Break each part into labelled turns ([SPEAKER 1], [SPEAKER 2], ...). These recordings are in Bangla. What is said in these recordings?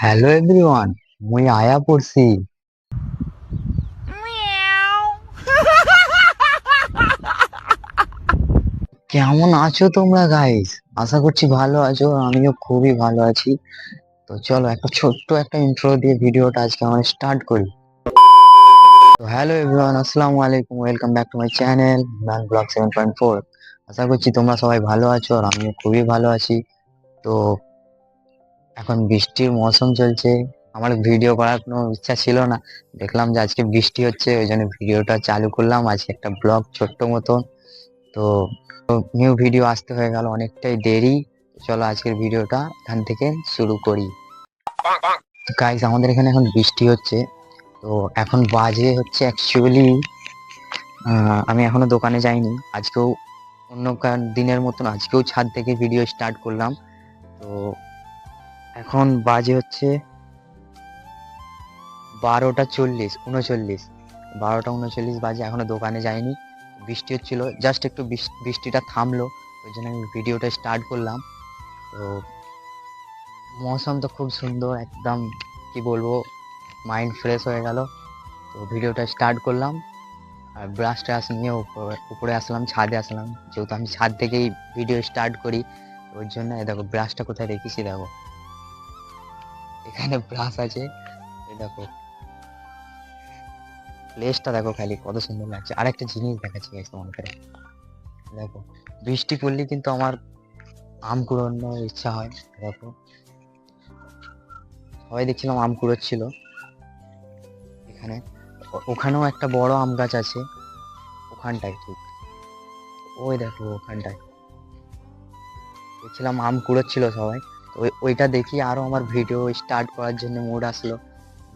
[SPEAKER 1] হ্যালো এভরিওয়ান, মুই আয়া পড়ছি। কেমন আছো তোমরা গাইস? আশা করছি ভালো আছো, আমিও খুবই ভালো আছি। তো চলো একটা ছোট্ট একটা ইন্ট্রো দিয়ে ভিডিওটা আজকে আমরা স্টার্ট করি। তো হ্যালো এভরিওয়ান, আসসালামু আলাইকুম, welcome back to my channel man blog 7.4। আশা করছি তোমরা সবাই ভালো আছো আর আমিও খুবই ভালো আছি। তো এখন বৃষ্টির মৌসুম চলছে, আমার ভিডিও করার কোনো ইচ্ছা ছিল না, দেখলাম যে আজকে বৃষ্টি হচ্ছে, ওই জন্য ভিডিওটা চালু করলাম। আজকে একটা ব্লগ ছোট্ট মতন। তো নিউ ভিডিও আসতে হয়ে গেল অনেকটাই দেরি। চলো আজকের ভিডিওটা এখান থেকে শুরু করি। গাইস, আমাদের এখানে এখন বৃষ্টি হচ্ছে। তো এখন বাজে হচ্ছে অ্যাকচুয়ালি, আমি এখনো দোকানে যাইনি আজকেও। অন্য দিনের মতন আজকেও ছাদ থেকে ভিডিও স্টার্ট করলাম। তো এখন বাজে হচ্ছে 12:40 12:39 বাজে, এখনো দোকানে যাইনি। বৃষ্টি হচ্ছিল, জাস্ট একটু বৃষ্টিটা থামলো, ওই জন্য আমি ভিডিওটা স্টার্ট করলাম। তো মৌসুম তো খুব সুন্দর একদম, কি বলবো, মাইন্ড ফ্রেশ হয়ে গেল। তো ভিডিওটা স্টার্ট করলাম আর ব্রাশ ট্রাশ নিয়ে উপরে আসলাম, ছাদে আসলাম, যেহেতু আমি ছাদ থেকেই ভিডিও স্টার্ট করি। ওই জন্য দেখো ব্রাশটা কোথায় রেখেছি, দেখো এখানে ব্রাশ আছে। এই দেখো প্লেসটা দেখো খালি কত সুন্দর লাগছে। আর একটা জিনিস দেখাচ্ছি guys তোমাদের, দেখো বৃষ্টি পড়লে কিন্তু আমার আম কুড়ানোর ইচ্ছা হয়। দেখো সবাই দেখছিলাম আম কুড়োচ্ছিল এখানে। ওখানেও একটা বড় আম গাছ আছে, ওখানটায় ঠিক, ওই দেখো ওখানটায় দেখছিলাম আম কুড়োচ্ছিল সবাই। তো ওইটা দেখি আরো আমার ভিডিও স্টার্ট করার জন্য মুড আসলো,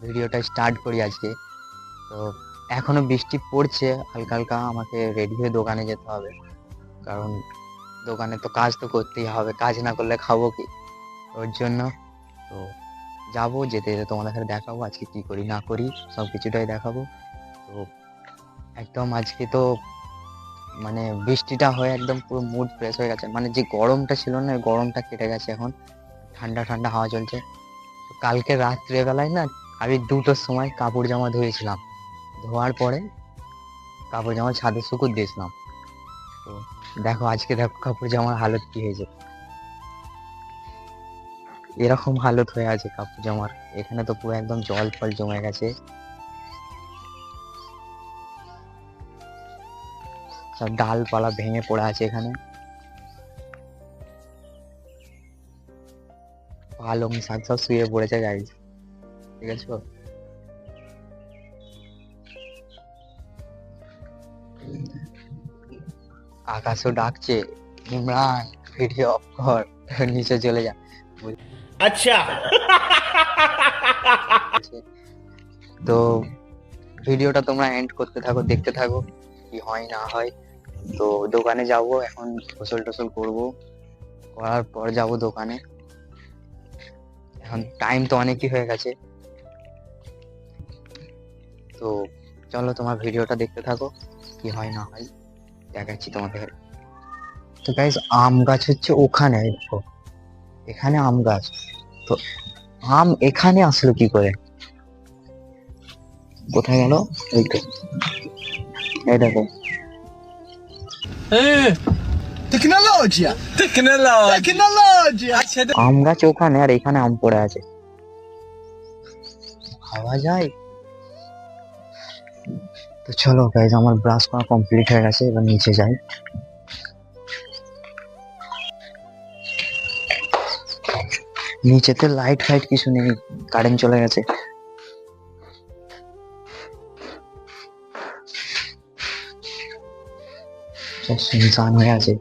[SPEAKER 1] ভিডিওটা স্টার্ট করি আজকে। তো এখনো বৃষ্টি পড়ছে হালকা হালকা, আমাকে রেডি হয়ে দোকানে যেতে হবে, কারণ দোকানে তো কাজ তো করতেই হবে, কাজ না করলে খাবো কি, ওর জন্য। তো যাবো, যেতে যেতে তোমাদের সাথে দেখাবো আজকে কি করি না করি, সব কিছুটাই দেখাবো। তো একদম আজকে তো মানে বৃষ্টিটা হয়ে একদম পুরো মুড ফ্রেশ হয়ে গেছে, মানে যে গরমটা ছিল না, ওই গরমটা কেটে গেছে, এখন ঠান্ডা ঠান্ডা হাওয়া চলছে। তো কালকে রাত্রে বেলায় না, আমি 2টোর সময় কাপড় জামা ধুয়েছিলাম, ধোয়ার পরে কাপড় জামা ছাদে শুকুর দিয়েছিলাম। তো দেখো আজকে দেখো কাপড় জামার হালত কি হয়েছে, এরকম হালত হয়ে আছে কাপড় জামার। এখানে তো পুরো একদম জল ফল জমে গেছে, সব ডালপালা ভেঙে পড়ে আছে এখানে। পালং শাক সব শুয়ে পড়েছে গাইস, ঠিক আছে। আকাশও ডাকছে, ইমরান ভিডিও অফ কর, নিচে চলে যা।
[SPEAKER 2] अच्छा।
[SPEAKER 1] বলছে। তো ভিডিওটা তোমরা এন্ড করতে থাকো, দেখতে থাকো কি হয় না হয়। তো দোকানে যাব এখন, গোসল টোসল করবো, করার পর যাব দোকানে। এখন টাইম তো অনেকই হয়ে গেছে। তো চলো তোমার ভিডিওটা দেখতে থাকো, কি হয় না হয় দেখাচ্ছি তোমাদের। তো গাইস, আম গাছ হচ্ছে ওখানে, দেখো এখানে আম গাছ। তো আম এখানে আসলো কি করে, কোথায় গেল? এই তো, এই দেখো
[SPEAKER 2] टेक्नोलॉजिया टेक्नोलॉजिया अच्छा
[SPEAKER 1] আম গাছ ওখানে, আর এখানে আম পড়ে আছে, খাওয়া যায়? তো চলো গাইজ, আমার ব্রাশ করা কমপ্লিট হয়ে গেছে, এবার নিচে যাই। নিচেতে লাইট ফাইট কিছু নেই, কারেন্ট চলে গেছে। সব শুনশান হয়ে আছে।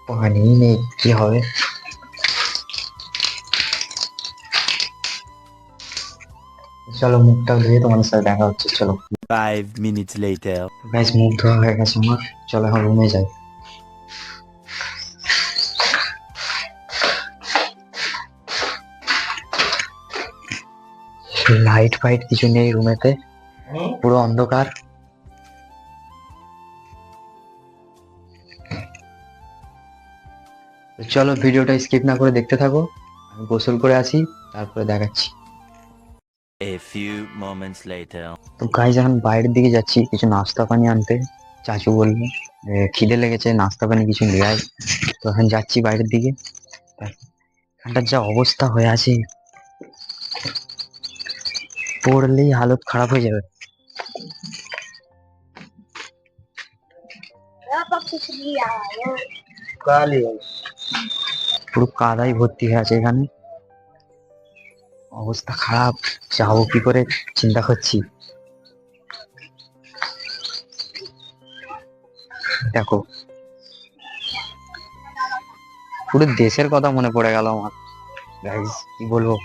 [SPEAKER 1] পানি নেই, কি হবে? চলো মুখটা ধুয়ে তোমাদের সাথে দেখা হচ্ছে, চলো।
[SPEAKER 3] 5 minutes later.
[SPEAKER 1] গাইজ, মুখ ধোয়া হয়ে গেছে আমার, চলো এখন রুমে যাই। লাইট ফাইট কিছু নেই রুমেতে, পুরো অন্ধকার। তো চলো ভিডিওটা স্কিপ না করে দেখতে থাকো, আমি গোসল করে আসি, তারপরে দেখাচ্ছি।
[SPEAKER 3] A few moments later.
[SPEAKER 1] তো গাইজ এখন বাইরের দিকে যাচ্ছি কিছু নাস্তা পানি আনতে। চাচু বললো খিদে লেগেছে, নাস্তা পানি কিছু নিয়ে আয়। তো এখন যাচ্ছি বাইরের দিকে। এখানটার যা অবস্থা হয়ে আছে, পড়লেই হালত খারাপ হয়ে যাবে। পুরো কাদাই ভর্তি হয়ে আছে এখানে, অবস্থা খারাপ। যাবো কি করে চিন্তা করছি। দেখো পুরো দেশের কথা মনে পড়ে গেল আমার। গাইস কি বলবো,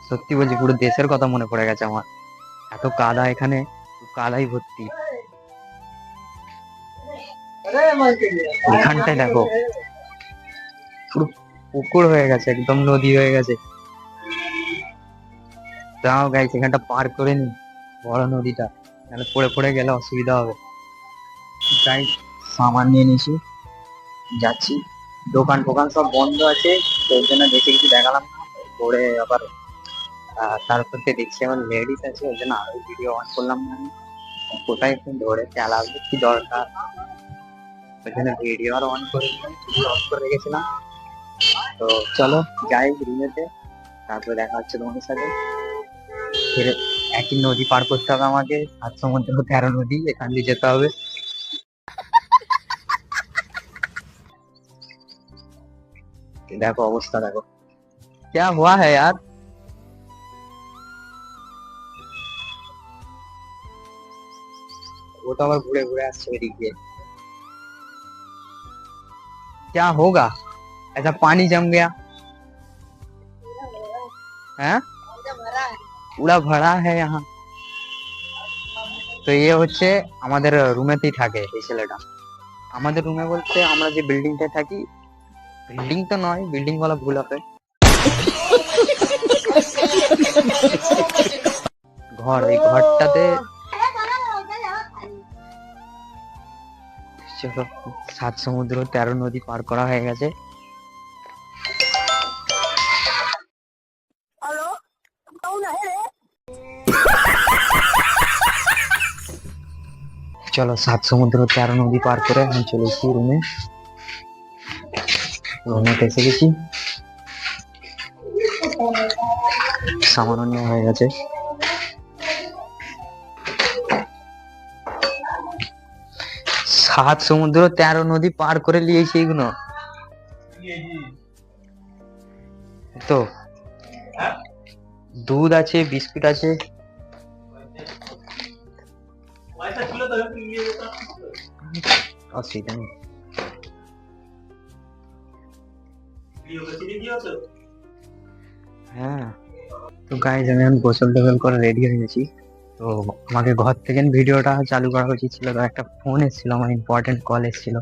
[SPEAKER 1] সত্যি বলছি পুরো দেশের কথা মনে পড়ে গেছে আমার। এত কাদা এখানে, কাদাই ভর্তি। এখানটায় দেখো পুরো পুকুর হয়ে গেছে, একদম নদী হয়ে গেছে। তাও গাইস এখানটা পার করে নি বড় নদীটা, নাহলে পড়ে পড়ে গেলে অসুবিধা হবে। গাইস সামান নিয়ে নিয়েছি, যাচ্ছি। দোকান টোকান সব বন্ধ আছে, তো ওর জন্য বেশি কিছু দেখালাম না। পরে আবার তারপর থেকে দেখছি আমার লেডিস আছে, ওই জন্য আরো ভিডিও অন করলাম না আমি। কোথায় একটু ধরে চালাবো কি দরকার, ওই জন্য ভিডিও আর অন করে অফ করে রেখেছিলাম। তো চলো যাই রুমেতে, তারপরে দেখা হচ্ছে তোমাদের সাথে। ফিরে একই নদী পার করতে হবে আমাকে, 7 সমুদ্র 13 নদী, এখান দিয়ে যেতে হবে। দেখো অবস্থা দেখো, क्या हुआ है यार। वो तो আবার ঘুরে ঘুরে আসছে এদিক দিয়ে। क्या होगा, ऐसा पानी जम गया है, पूरा भरा है यहाँ। তো এ হচ্ছে আমাদের রুমেতেই থাকে এই ছেলেটা। আমাদের রুমে বলতে আমরা যে বিল্ডিংটায় থাকি, বিল্ডিং তো নয়, বিল্ডিং বলা ভুল হবে, ঘর। এই ঘরটাতে চলো 7 সমুদ্র 13 নদী পার করা হয়ে গেছে। চলো 7 সমুদ্র 13 নদী পার করে আমি চলে এসেছি রুমে। রুমেতে এসে গেছি, সামান্য নেওয়া হয়ে গেছে। 7 সমুদ্র 13 নদী পার করে নিয়েছি এগুলো তো। দুধ আছে, বিস্কুট আছে। অসুবিধা নেই। হ্যাঁ তো গাইজ আমি এখন গোসল টোসল করে রেডি হয়ে গেছি। তো আমাকে ঘর থেকে ভিডিওটা চালু করা উচিত ছিল, তো একটা ফোন এসেছিল, আমার ইম্পর্টেন্ট কল এসেছিল,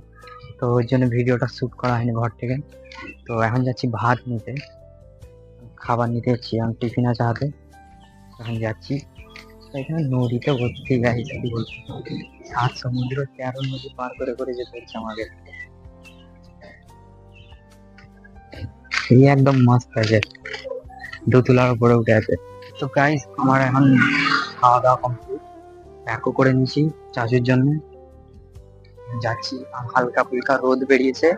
[SPEAKER 1] তো ওই জন্য ভিডিওটা শুট করা হয়নি ঘর থেকে। তো এখন যাচ্ছি ভাত নিতে, খাবার নিতে যাচ্ছি, আমি টিফিন আছে হাতে, এখন যাচ্ছি। তো এখানে নদীতে ভর্তি গাইজ, 7 সমুদ্র 13 নদী পার করে করে যেতে হচ্ছে আমাদের। এই একদম মস্ত আছে, দোতলার উপরে উঠে আছে। তো গাইজ আমার এখন খাওয়া দাওয়া কমপ্লিট, প্যাকও করে নিয়েছি চাচুর জন্য। যাচ্ছি, হালকা ফুলকা রোদ বেরিয়েছে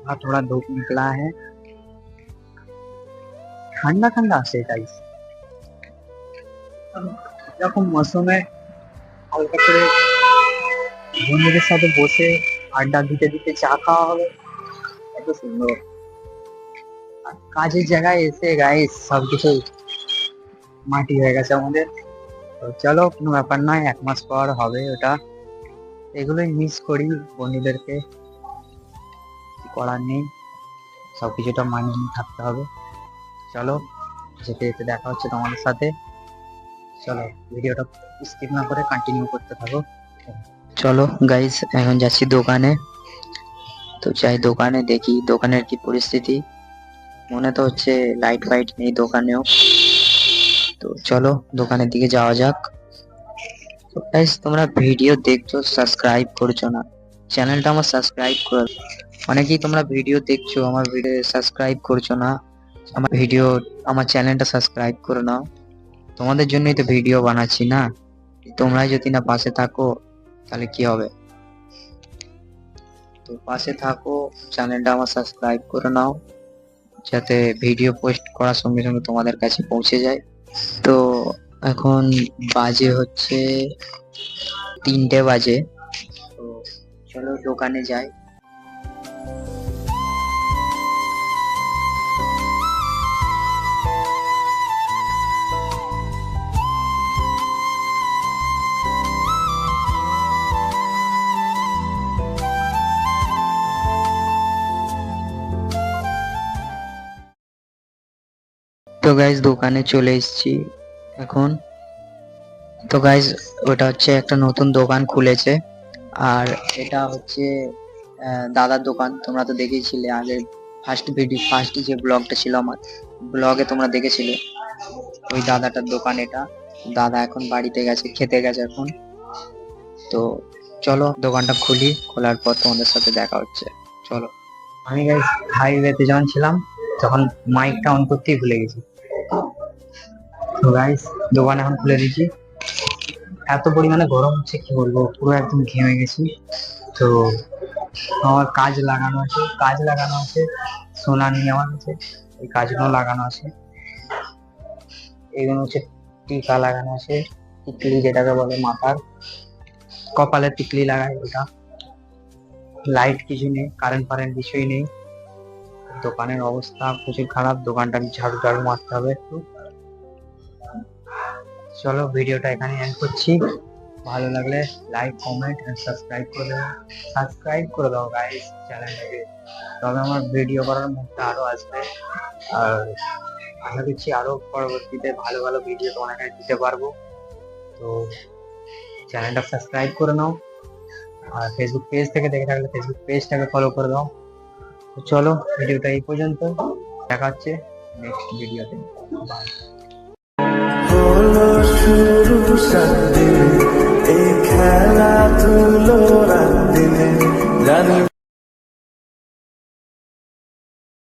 [SPEAKER 1] আর थोड़ा धूप निकला है, ঠান্ডা ঠান্ডা আছে গাইজ। এরকম মৌসুমে হালকা করে বন্ধুদের সাথে বসে আড্ডা দিতে দিতে চা খাওয়া হবে, এত সুন্দর। আর কাজের জায়গায় এসে গাইজ সবকিছু মাটি হয়ে গেছে আমাদের। তো চলো কোনো ব্যাপার নয়, 1 মাস পর হবে ওটা। এগুলোই মিস করি বন্ধুদেরকে, কিছু করার নেই, সবকিছুটা মানিয়ে নিয়ে থাকতে হবে। চলো যেতে যেতে দেখা হচ্ছে তোমাদের সাথে। চলো ভিডিওটা স্কিপ না করে কন্টিনিউ করতে থাকো। চলো গাইস এখন যাচ্ছি দোকানে। তো যাই দোকানে, দেখি দোকানের কি পরিস্থিতি। মনে তো হচ্ছে লাইট ফাইট নেই দোকানেও। তো চলো দোকানের দিকে যাওয়া যাক। তো গাইস তোমরা ভিডিও দেখছো, সাবস্ক্রাইব করছো না, চ্যানেলটা আমার সাবস্ক্রাইব করে দাও। অনেকেই তোমরা ভিডিও দেখছো, আমার ভিডিও সাবস্ক্রাইব করছো না। আমার চ্যানেলটা সাবস্ক্রাইব করে নাও। তোমাদের জন্যই তো ভিডিও বানাচ্ছি না। তোমরা যদি না পাশে থাকো তাহলে কি হবে? তো পাশে থাকো, চ্যানেলটা আমার সাবস্ক্রাইব করে নাও, যাতে ভিডিও পোস্ট করার সঙ্গে সঙ্গে তোমাদের কাছে পৌঁছে যায়। তো এখন বাজে হচ্ছে 3টে বাজে। তো চলো দোকানে যাই। তো গাইজ দোকানে চলে এসেছি এখন। তো গাইজ ওটা হচ্ছে একটা নতুন দোকান খুলেছে, আর এটা হচ্ছে দাদার দোকান। তোমরা তো দেখেছিলে আগে ফার্স্ট যে ব্লগটা ছিল আমার, ব্লগে তোমরা দেখেছিলে ওই দাদাটার দোকান এটা। দাদা এখন বাড়িতে গেছে, খেতে গেছে এখন। তো চলো দোকানটা খুলি, খোলার পর তোমাদের সাথে দেখা হচ্ছে। চলো। আমি গাইজ হাইওয়েতে যখন ছিলাম তখন মাইকটা অন করতেই ভুলে গেছি। তো গাইজ দোকান এখন খুলে দিয়েছি। এত পরিমাণে গরম হচ্ছে কি বলবো, পুরো একদম ঘেমে গেছি। তো আমার কাজ লাগানো আছে, সোনা নিয়ে আমার কাছে, এই কাজগুলো লাগানো আছে। এইগুলো হচ্ছে টিকা লাগানো আছে, টিকলি যেটাকে বলে মাথার, কপালে টিকলি লাগায় ওটা। লাইট কিছু নেই, কারেন্ট কিছুই নেই। দোকানের অবস্থা প্রচুর খারাপ, দোকানটা ঝাড়ু ঝাড়ু মারতে হবে একটু। চলো ভিডিওটা এখানে এন্ড করছি। ভালো লাগলে লাইক, কমেন্ট এন্ড সাবস্ক্রাইব করে দাও গাইস চ্যানেলটাকে। তবে আমার ভিডিও করার মুডটা আরো আসবে, আর আশা করছি আরো পরবর্তীতে ভালো ভালো ভিডিও তোমার কাছে দিতে পারবো। তো চ্যানেলটা সাবস্ক্রাইব করে নাও, আর ফেসবুক পেজ থেকে দেখে থাকলে ফেসবুক পেজটাকে ফলো করে দাও। তো চলো ভিডিওটা এই পর্যন্ত, দেখা হচ্ছে নেক্সট ভিডিওতে। বাই।
[SPEAKER 4] হলো শুরু সাত দিনে এই খেলাধুলো রাত দিনে জানি